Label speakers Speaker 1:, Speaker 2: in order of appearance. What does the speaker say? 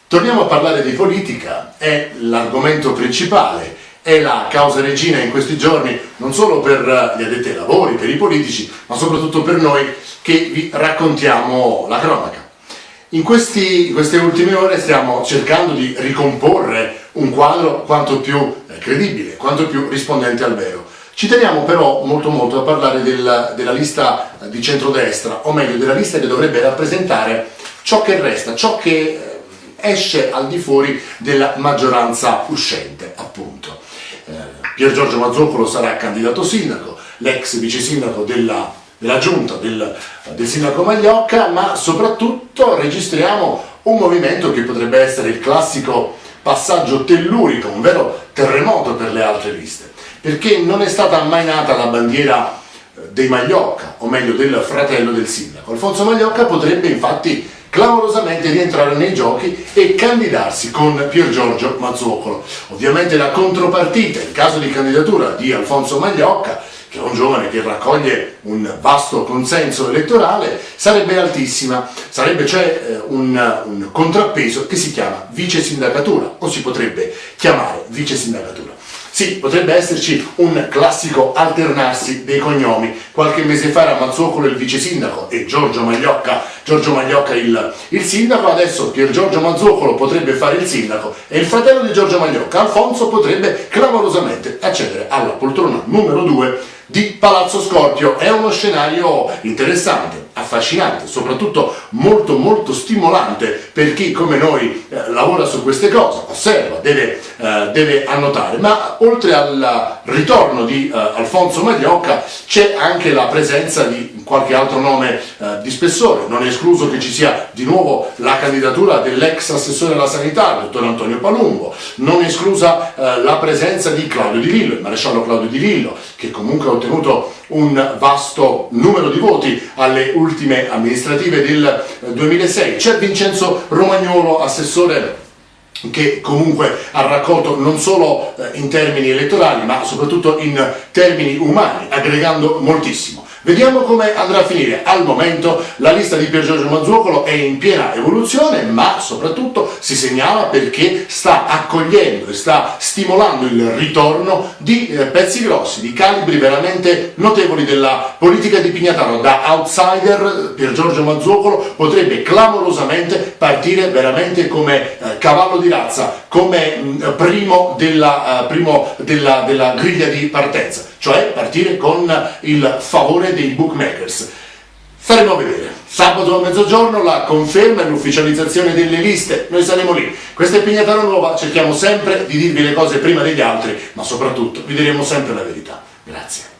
Speaker 1: Torniamo a parlare di politica, è l'argomento principale, è la causa regina in questi giorni, non solo per gli addetti ai lavori, per i politici, ma soprattutto per noi che vi raccontiamo la cronaca. In queste ultime ore stiamo cercando di ricomporre un quadro quanto più credibile, quanto più rispondente al vero. Ci teniamo però molto a parlare della lista di centrodestra, o meglio della lista che dovrebbe rappresentare ciò che resta, ciò che esce al di fuori della maggioranza uscente, appunto. Piergiorgio Mazzucolo sarà candidato sindaco, l'ex vice sindaco della giunta del sindaco Magliocca, ma soprattutto registriamo un movimento che potrebbe essere il classico passaggio tellurico, un vero terremoto per le altre liste, perché non è stata mai nata la bandiera dei Magliocca, o meglio del fratello del sindaco. Alfonso Magliocca potrebbe infatti clamorosamente rientrare nei giochi e candidarsi con Piergiorgio Mazzucolo. Ovviamente la contropartita, in caso di candidatura di Alfonso Magliocca, che è un giovane che raccoglie un vasto consenso elettorale, sarebbe altissima, sarebbe cioè un contrappeso che si chiama vice sindacatura, o si potrebbe chiamare vice sindacatura. Sì, potrebbe esserci un classico alternarsi dei cognomi. Qualche mese fa era Mazzucolo il vice sindaco e Giorgio Magliocca il sindaco, adesso Piergiorgio Mazzucolo potrebbe fare il sindaco e il fratello di Giorgio Magliocca, Alfonso, potrebbe clamorosamente accedere alla poltrona numero 2 di Palazzo Scorpio. È uno scenario interessante, affascinante, soprattutto molto stimolante per chi come noi lavora su queste cose, osserva, deve annotare. Ma oltre al ritorno di Alfonso Magliocca c'è anche la presenza di qualche altro nome di spessore. Non è escluso che ci sia di nuovo la candidatura dell'ex assessore alla sanità, il dottor Antonio Palumbo, non è esclusa la presenza di Claudio Di Lillo, il maresciallo Claudio Di Lillo, che comunque ha ottenuto un vasto numero di voti alle ultime amministrative del 2006. C'è Vincenzo Romagnolo, assessore, che comunque ha raccolto non solo in termini elettorali ma soprattutto in termini umani, aggregando moltissimo. Vediamo come andrà a finire. Al momento la lista di Piergiorgio Mazzucolo è in piena evoluzione, ma soprattutto si segnala perché sta accogliendo e sta stimolando il ritorno di pezzi grossi, di calibri veramente notevoli della politica di Pignataro. Da outsider Piergiorgio Mazzucolo potrebbe clamorosamente partire veramente come cavallo di razza, come primo della griglia di partenza, cioè partire con il favore dei bookmakers. Staremo a vedere. Sabato a mezzogiorno la conferma e l'ufficializzazione delle liste, noi saremo lì. Questa è Pignataro Nuova, cerchiamo sempre di dirvi le cose prima degli altri, ma soprattutto vi diremo sempre la verità. Grazie.